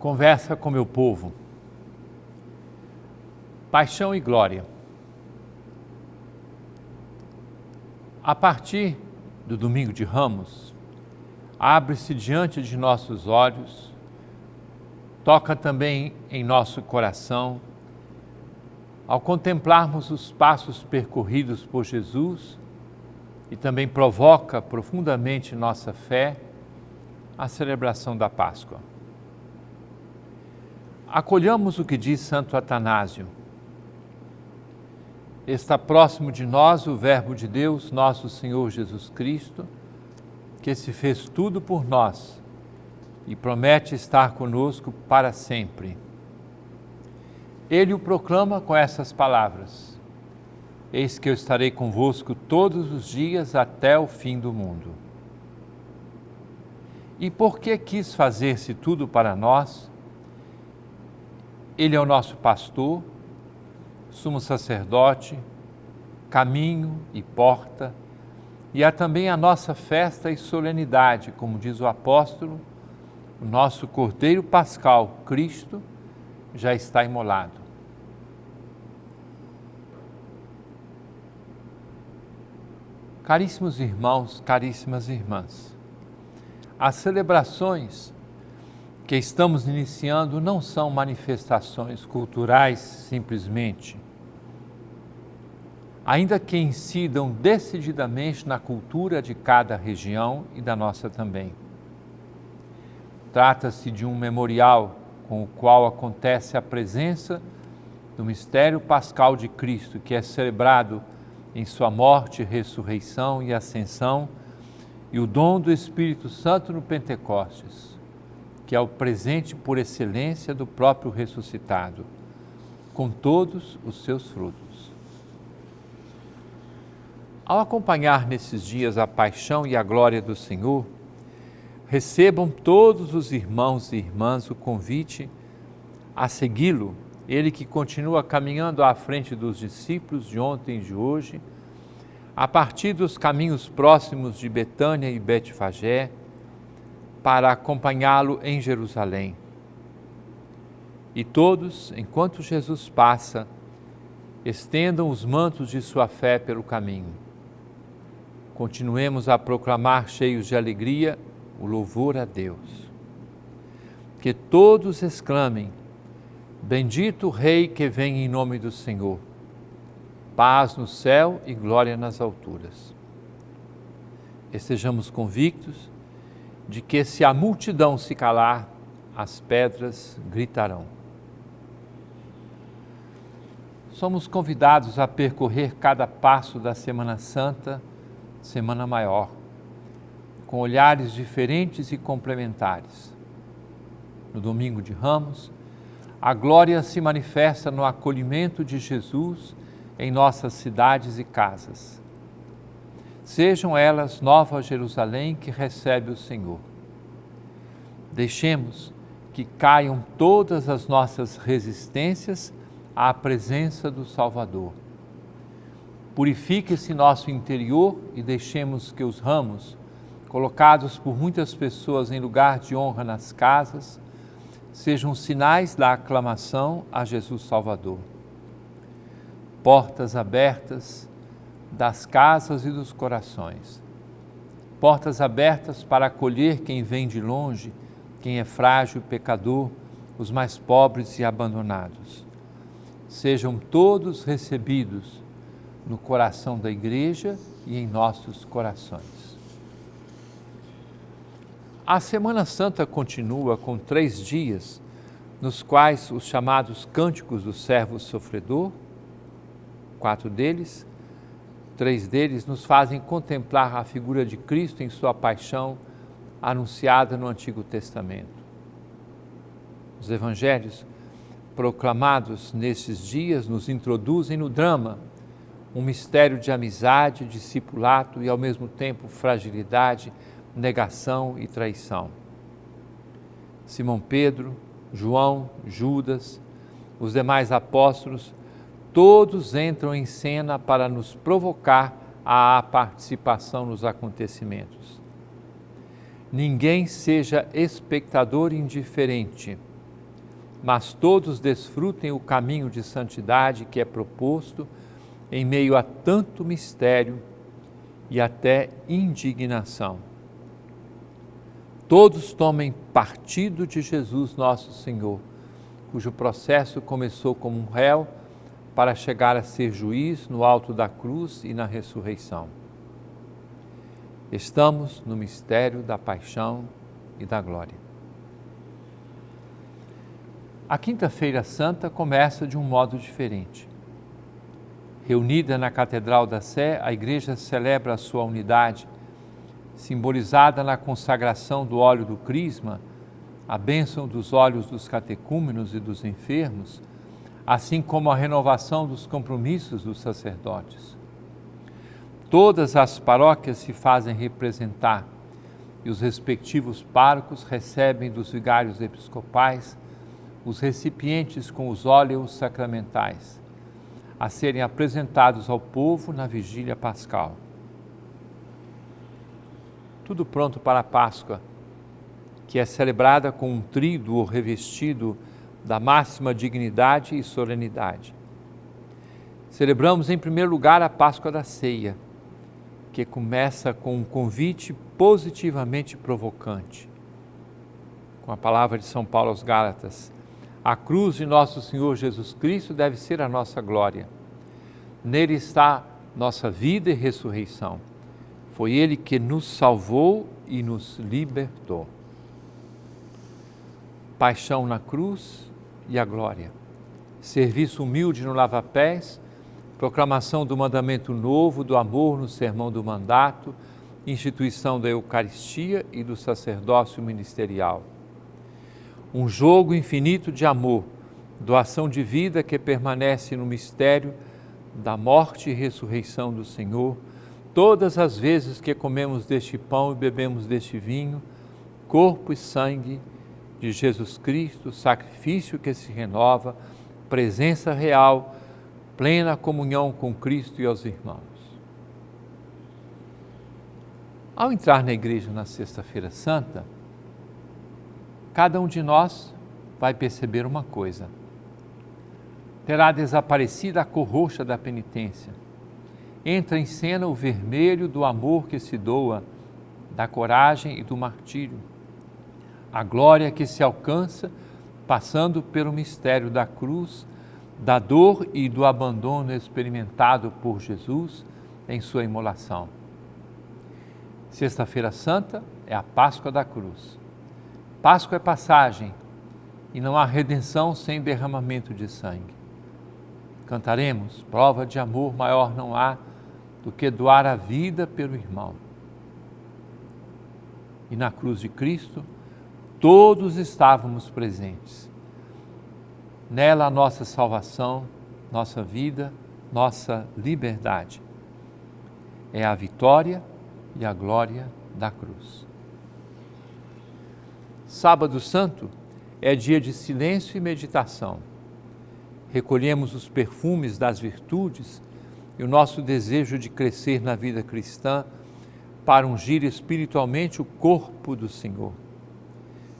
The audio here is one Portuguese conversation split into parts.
Conversa com meu povo. Paixão e glória. A partir do domingo de Ramos, abre-se diante de nossos olhos, toca também em nosso coração, ao contemplarmos os passos percorridos por Jesus e também provoca profundamente nossa fé, a celebração da Páscoa. Acolhamos o que diz Santo Atanásio. Está próximo de nós o Verbo de Deus, nosso Senhor Jesus Cristo, que se fez tudo por nós e promete estar conosco para sempre. Ele o proclama com essas palavras: Eis que eu estarei convosco todos os dias até o fim do mundo. E porque quis fazer-se tudo para nós, Ele é o nosso pastor, sumo sacerdote, caminho e porta, e há também a nossa festa e solenidade, como diz o apóstolo, o nosso Cordeiro Pascal, Cristo, já está imolado. Caríssimos irmãos, caríssimas irmãs, as celebrações que estamos iniciando não são manifestações culturais simplesmente, ainda que incidam decididamente na cultura de cada região e da nossa também. Trata-se de um memorial com o qual acontece a presença do mistério pascal de Cristo, que é celebrado em sua morte, ressurreição e ascensão, e o dom do Espírito Santo no Pentecostes, que é o presente por excelência do próprio ressuscitado, com todos os seus frutos. Ao acompanhar nesses dias a paixão e a glória do Senhor, recebam todos os irmãos e irmãs o convite a segui-lo, ele que continua caminhando à frente dos discípulos de ontem e de hoje, a partir dos caminhos próximos de Betânia e Betfagé, para acompanhá-lo em Jerusalém. E todos, enquanto Jesus passa, estendam os mantos de sua fé pelo caminho. Continuemos a proclamar, cheios de alegria, o louvor a Deus. Que todos exclamem: Bendito o Rei que vem em nome do Senhor. Paz no céu e glória nas alturas. Estejamos convictos de que, se a multidão se calar, as pedras gritarão. Somos convidados a percorrer cada passo da Semana Santa, Semana Maior, com olhares diferentes e complementares. No Domingo de Ramos, a glória se manifesta no acolhimento de Jesus em nossas cidades e casas. Sejam elas Nova Jerusalém que recebe o Senhor. Deixemos que caiam todas as nossas resistências à presença do Salvador. Purifique-se nosso interior e deixemos que os ramos, colocados por muitas pessoas em lugar de honra nas casas, sejam sinais da aclamação a Jesus Salvador. Portas abertas das casas e dos corações. Portas abertas para acolher quem vem de longe, quem é frágil e pecador, os mais pobres e abandonados. Sejam todos recebidos no coração da Igreja e em nossos corações. A Semana Santa continua com 3 dias, nos quais os chamados Cânticos do Servo Sofredor, 4 deles, 3 deles nos fazem contemplar a figura de Cristo em sua paixão anunciada no Antigo Testamento. Os evangelhos proclamados nesses dias nos introduzem no drama um mistério de amizade, discipulado e, ao mesmo tempo, fragilidade, negação e traição. Simão Pedro, João, Judas, os demais apóstolos, todos entram em cena para nos provocar à participação nos acontecimentos. Ninguém seja espectador indiferente, mas todos desfrutem o caminho de santidade que é proposto em meio a tanto mistério e até indignação. Todos tomem partido de Jesus nosso Senhor, cujo processo começou como um réu para chegar a ser juiz no alto da cruz e na ressurreição. Estamos no mistério da paixão e da glória. A Quinta-feira Santa começa de um modo diferente. Reunida na Catedral da Sé, a Igreja celebra a sua unidade, simbolizada na consagração do óleo do crisma, a bênção dos olhos dos catecúmenos e dos enfermos, assim como a renovação dos compromissos dos sacerdotes. Todas as paróquias se fazem representar e os respectivos párocos recebem dos vigários episcopais os recipientes com os óleos sacramentais, a serem apresentados ao povo na vigília pascal. Tudo pronto para a Páscoa, que é celebrada com um tríduo revestido da máxima dignidade e solenidade. Celebramos em primeiro lugar a Páscoa da Ceia, que começa com um convite positivamente provocante. Com a palavra de São Paulo aos Gálatas, a cruz de nosso Senhor Jesus Cristo deve ser a nossa glória. Nele está nossa vida e ressurreição. Foi Ele que nos salvou e nos libertou. Paixão na cruz e a glória. Serviço humilde no lava-pés, proclamação do mandamento novo, do amor no sermão do mandato, instituição da Eucaristia e do sacerdócio ministerial. Um jogo infinito de amor, doação de vida que permanece no mistério da morte e ressurreição do Senhor, todas as vezes que comemos deste pão e bebemos deste vinho, corpo e sangue de Jesus Cristo, sacrifício que se renova, presença real, plena comunhão com Cristo e aos irmãos. Ao entrar na igreja na Sexta-feira Santa, cada um de nós vai perceber uma coisa: terá desaparecido a cor roxa da penitência. Entra em cena o vermelho do amor que se doa, da coragem e do martírio. A glória que se alcança passando pelo mistério da cruz, da dor e do abandono experimentado por Jesus em sua imolação. Sexta-feira Santa é a Páscoa da cruz. Páscoa é passagem e não há redenção sem derramamento de sangue. Cantaremos, prova de amor maior não há do que doar a vida pelo irmão. E na cruz de Cristo, todos estávamos presentes. Nela a nossa salvação, nossa vida, nossa liberdade. É a vitória e a glória da cruz. Sábado Santo é dia de silêncio e meditação. Recolhemos os perfumes das virtudes e o nosso desejo de crescer na vida cristã para ungir espiritualmente o corpo do Senhor.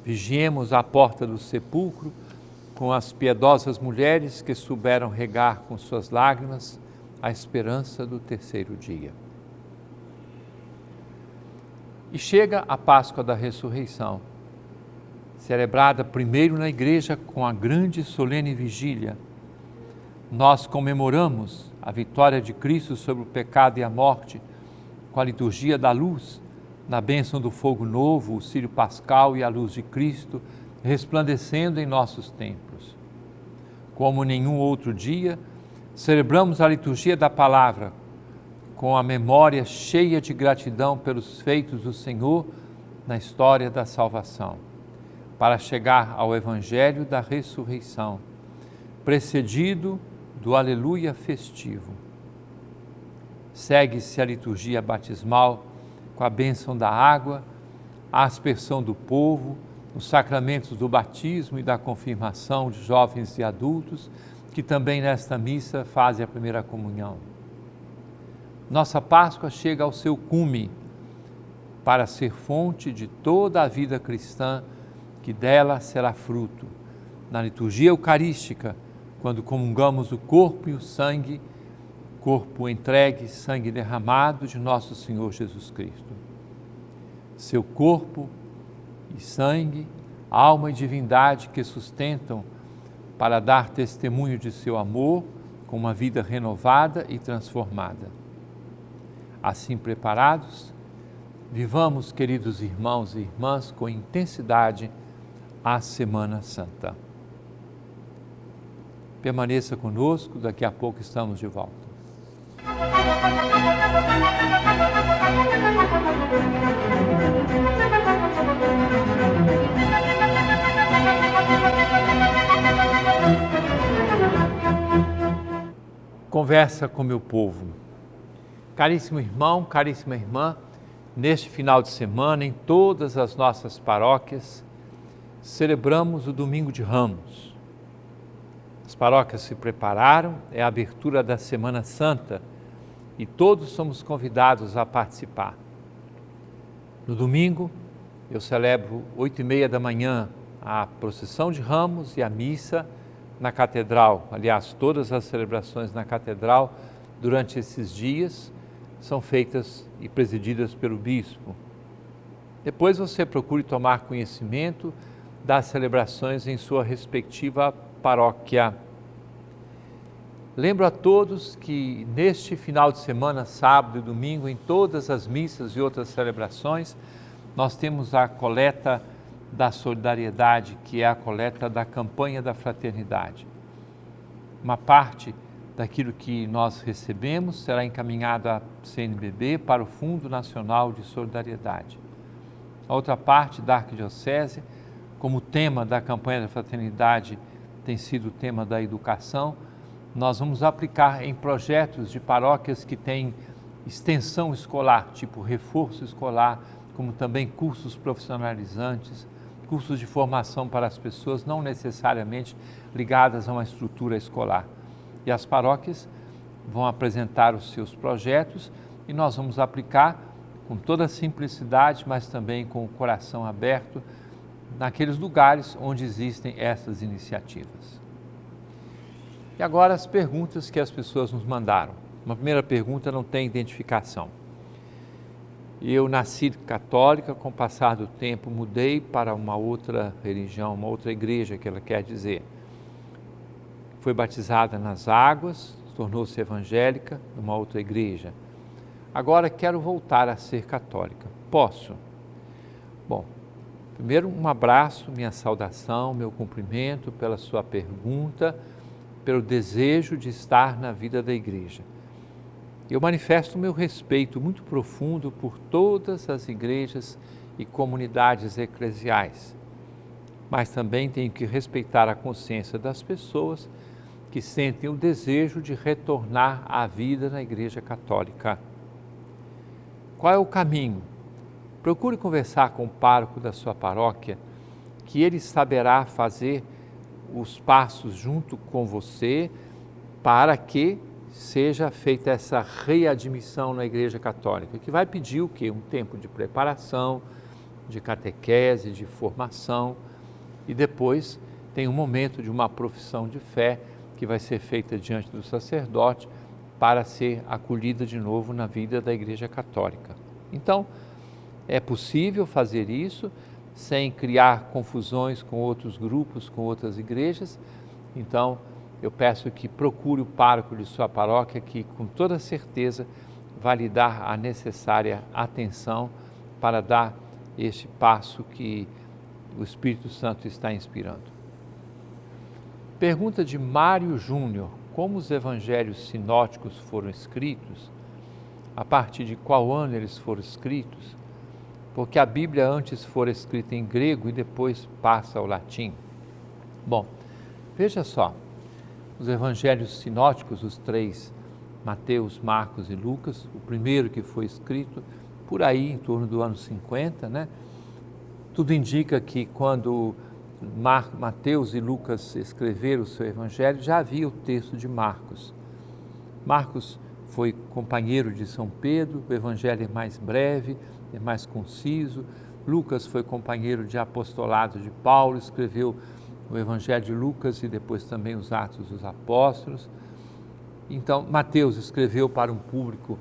Vigiemos à porta do sepulcro com as piedosas mulheres que souberam regar com suas lágrimas a esperança do terceiro dia. E chega a Páscoa da Ressurreição, celebrada primeiro na igreja com a grande e solene vigília. Nós comemoramos a vitória de Cristo sobre o pecado e a morte com a liturgia da luz, na bênção do fogo novo, o círio pascal e a luz de Cristo resplandecendo em nossos templos. Como nenhum outro dia, celebramos a liturgia da palavra com a memória cheia de gratidão pelos feitos do Senhor na história da salvação, para chegar ao Evangelho da ressurreição, precedido do Aleluia festivo. Segue-se a liturgia batismal com a bênção da água, a aspersão do povo, os sacramentos do batismo e da confirmação de jovens e adultos, que também nesta missa fazem a primeira comunhão. Nossa Páscoa chega ao seu cume para ser fonte de toda a vida cristã, que dela será fruto, na liturgia eucarística, quando comungamos o corpo e o sangue, corpo entregue, sangue derramado de nosso Senhor Jesus Cristo. Seu corpo e sangue, alma e divindade que sustentam para dar testemunho de seu amor com uma vida renovada e transformada. Assim preparados, vivamos, queridos irmãos e irmãs, com intensidade a Semana Santa. Permaneça conosco, daqui a pouco estamos de volta. Conversa com meu povo. Caríssimo irmão, caríssima irmã, neste final de semana, em todas as nossas paróquias, celebramos o Domingo de Ramos. As paróquias se prepararam, é a abertura da Semana Santa e todos somos convidados a participar. No domingo, eu celebro 8h30 da manhã a procissão de Ramos e a missa na Catedral. Aliás, todas as celebrações na Catedral durante esses dias são feitas e presididas pelo bispo. Depois você procure tomar conhecimento das celebrações em sua respectiva paróquia. Lembro a todos que neste final de semana, sábado e domingo, em todas as missas e outras celebrações, nós temos a coleta da solidariedade, que é a coleta da campanha da fraternidade. Uma parte daquilo que nós recebemos será encaminhada à CNBB para o Fundo Nacional de Solidariedade. A outra parte da Arquidiocese, como o tema da campanha da fraternidade tem sido o tema da educação, nós vamos aplicar em projetos de paróquias que têm extensão escolar, tipo reforço escolar, como também cursos profissionalizantes, cursos de formação para as pessoas não necessariamente ligadas a uma estrutura escolar. E as paróquias vão apresentar os seus projetos e nós vamos aplicar com toda a simplicidade, mas também com o coração aberto, naqueles lugares onde existem essas iniciativas. E agora as perguntas que as pessoas nos mandaram. Uma primeira pergunta não tem identificação. Eu nasci católica, com o passar do tempo mudei para uma outra religião, uma outra igreja, que ela quer dizer. Foi batizada nas águas, tornou-se evangélica numa outra igreja. Agora quero voltar a ser católica. Posso? Bom, primeiro um abraço, minha saudação, meu cumprimento pela sua pergunta, pelo desejo de estar na vida da igreja. Eu manifesto o meu respeito muito profundo por todas as igrejas e comunidades eclesiais, mas também tenho que respeitar a consciência das pessoas que sentem o desejo de retornar à vida na Igreja Católica. Qual é o caminho? Procure conversar com o pároco da sua paróquia, que ele saberá fazer os passos junto com você para que seja feita essa readmissão na Igreja Católica, que vai pedir o quê? Um tempo de preparação, de catequese, de formação, e depois tem um momento de uma profissão de fé que vai ser feita diante do sacerdote para ser acolhida de novo na vida da Igreja Católica. Então, é possível fazer isso sem criar confusões com outros grupos, com outras igrejas. Então, eu peço que procure o pároco de sua paróquia, que com toda certeza vai lhe dar a necessária atenção para dar este passo que o Espírito Santo está inspirando. Pergunta de Mário Júnior: como os evangelhos sinóticos foram escritos? A partir de qual ano eles foram escritos? Porque a Bíblia antes foi escrita em grego e depois passa ao latim. Bom, veja só, os evangelhos sinóticos, os três, Mateus, Marcos e Lucas, o primeiro que foi escrito por aí em torno do ano 50, né? Tudo indica que quando Mateus e Lucas escreveram o seu evangelho, já havia o texto de Marcos. Marcos foi companheiro de São Pedro, o evangelho é mais breve, é mais conciso. Lucas foi companheiro de apostolado de Paulo, escreveu o Evangelho de Lucas e depois também os Atos dos Apóstolos. Então, Mateus escreveu para um público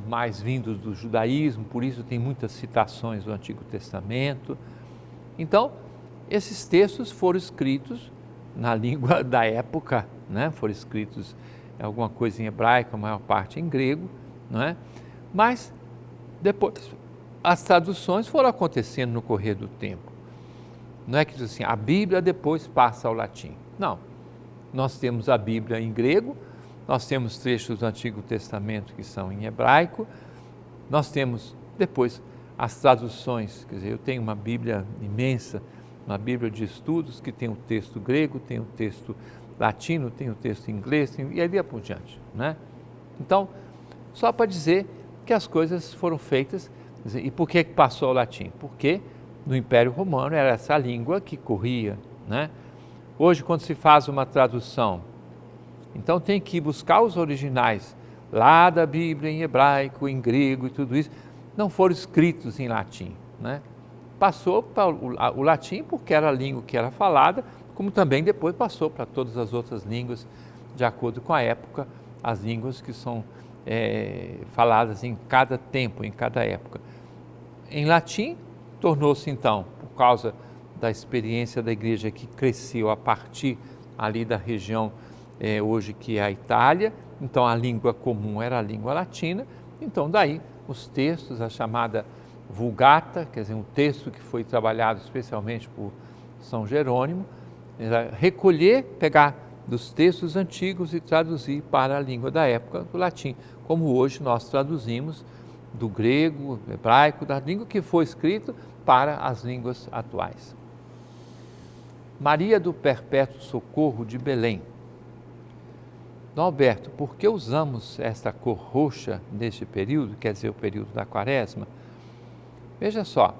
mais vindos do judaísmo, por isso tem muitas citações do Antigo Testamento. Então, esses textos foram escritos na língua da época, né? Foram escritos alguma coisa em hebraico, a maior parte em grego, não é? Mas depois as traduções foram acontecendo no correr do tempo. Não é que diz assim, a Bíblia depois passa ao latim. Não. Nós temos a Bíblia em grego, nós temos trechos do Antigo Testamento que são em hebraico, nós temos depois as traduções, quer dizer, eu tenho uma Bíblia imensa, uma Bíblia de estudos que tem o texto grego, tem o texto latino, tem o texto inglês, e aí por diante, né? Então, só para dizer que as coisas foram feitas, e por que passou ao latim? Porque no Império Romano era essa língua que corria, né? Hoje, quando se faz uma tradução, então tem que buscar os originais lá da Bíblia em hebraico, em grego e tudo isso, não foram escritos em latim, né? Passou para o latim porque era a língua que era falada, como também depois passou para todas as outras línguas, de acordo com a época, as línguas que são faladas em cada tempo, em cada época. Em latim, tornou-se então, por causa da experiência da igreja que cresceu a partir ali da região hoje que é a Itália, então a língua comum era a língua latina, então daí os textos, a chamada Vulgata, quer dizer, um texto que foi trabalhado especialmente por São Jerônimo, era recolher, pegar dos textos antigos e traduzir para a língua da época do latim, como hoje nós traduzimos do grego, do hebraico, da língua que foi escrito para as línguas atuais. Maria do Perpétuo Socorro de Belém. Dom Alberto, por que usamos esta cor roxa neste período, quer dizer, o período da Quaresma? Veja só,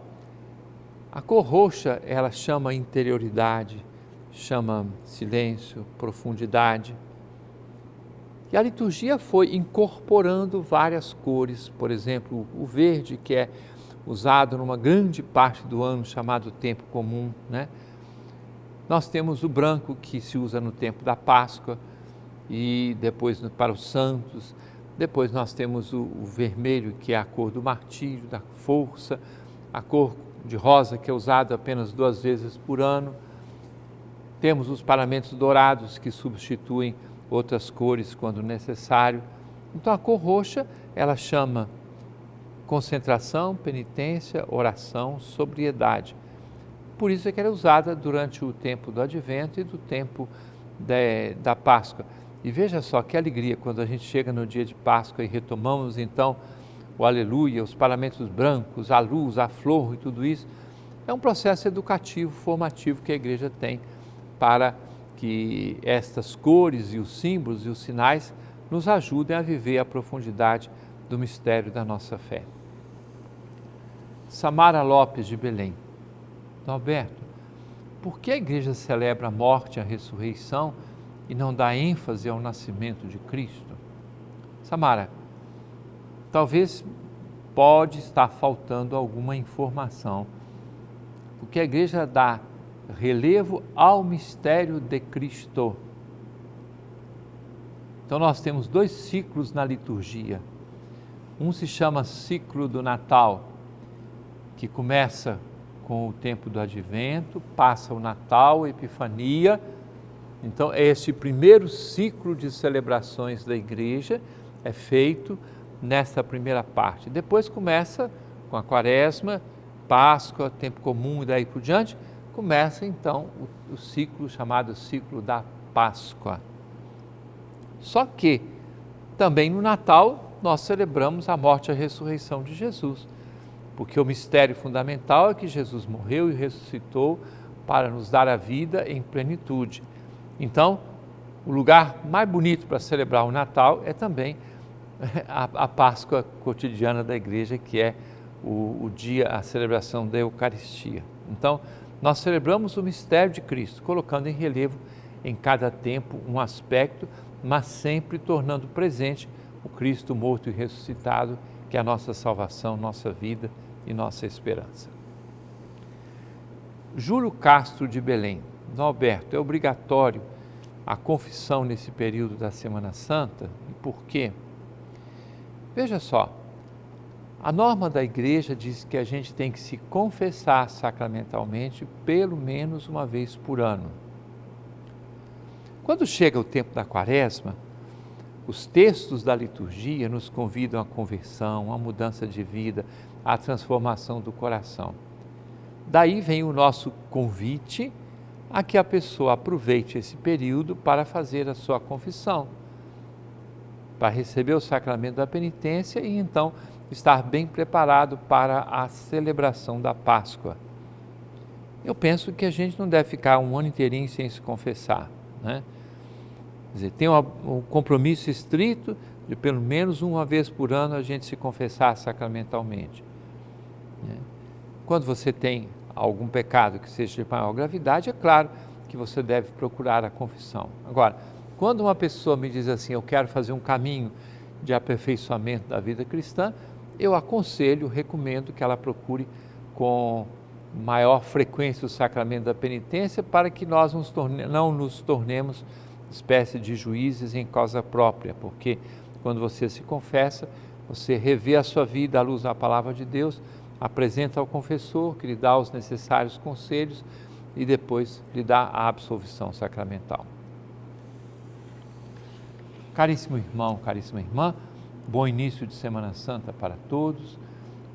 a cor roxa, ela chama interioridade, chama silêncio, profundidade. E a liturgia foi incorporando várias cores, por exemplo, o verde, que é usado numa grande parte do ano, chamado tempo comum, né? Nós temos o branco, que se usa no tempo da Páscoa, e depois para os santos. Depois nós temos o vermelho, que é a cor do martírio, da força, a cor de rosa, que é usada apenas 2 vezes por ano. Temos os paramentos dourados, que substituem outras cores quando necessário. Então a cor roxa, ela chama concentração, penitência, oração, sobriedade. Por isso é que ela é usada durante o tempo do Advento e do tempo da Páscoa. E veja só que alegria quando a gente chega no dia de Páscoa e retomamos então o aleluia, os paramentos brancos, a luz, a flor e tudo isso. É um processo educativo, formativo que a igreja tem para que estas cores e os símbolos e os sinais nos ajudem a viver a profundidade do mistério da nossa fé. Samara Lopes de Belém. Dom Alberto, por que a igreja celebra a morte e a ressurreição e não dá ênfase ao nascimento de Cristo? Samara, talvez pode estar faltando alguma informação, porque a igreja dá relevo ao mistério de Cristo. Então nós temos 2 ciclos na liturgia. Um se chama ciclo do Natal, que começa com o tempo do Advento, passa o Natal, a Epifania. Então, esse primeiro ciclo de celebrações da igreja é feito nessa primeira parte. Depois começa com a Quaresma, Páscoa, tempo comum e daí por diante, começa então o ciclo chamado ciclo da Páscoa. Só que também no Natal nós celebramos a morte e a ressurreição de Jesus, porque o mistério fundamental é que Jesus morreu e ressuscitou para nos dar a vida em plenitude. Então, o lugar mais bonito para celebrar o Natal é também a Páscoa cotidiana da igreja, que é o dia, a celebração da Eucaristia. Então, nós celebramos o mistério de Cristo, colocando em relevo em cada tempo um aspecto, mas sempre tornando presente o Cristo morto e ressuscitado, que é a nossa salvação, nossa vida e nossa esperança. Júlio Castro de Belém. Dom Alberto, é obrigatório a confissão nesse período da Semana Santa? E por quê? Veja só, a norma da igreja diz que a gente tem que se confessar sacramentalmente pelo menos uma vez por ano. Quando chega o tempo da Quaresma, os textos da liturgia nos convidam à conversão, à mudança de vida, à transformação do coração. Daí vem o nosso convite a que a pessoa aproveite esse período para fazer a sua confissão, para receber o sacramento da penitência e então estar bem preparado para a celebração da Páscoa. Eu penso que a gente não deve ficar um ano inteirinho sem se confessar, né? Quer dizer, tem um compromisso estrito de pelo menos uma vez por ano a gente se confessar sacramentalmente, né? Quando você tem algum pecado que seja de maior gravidade, é claro que você deve procurar a confissão. Agora, quando uma pessoa me diz assim, eu quero fazer um caminho de aperfeiçoamento da vida cristã, eu aconselho, recomendo que ela procure com maior frequência o sacramento da penitência para que nós não nos tornemos espécie de juízes em causa própria, porque quando você se confessa, você revê a sua vida à luz da palavra de Deus, apresenta ao confessor, que lhe dá os necessários conselhos e depois lhe dá a absolvição sacramental. Caríssimo irmão, caríssima irmã, bom início de Semana Santa para todos,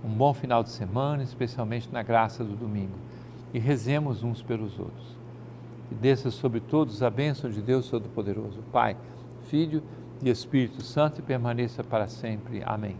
um bom final de semana, especialmente na graça do domingo, e rezemos uns pelos outros. E desça sobre todos a bênção de Deus Todo-Poderoso, Pai, Filho e Espírito Santo, e permaneça para sempre. Amém.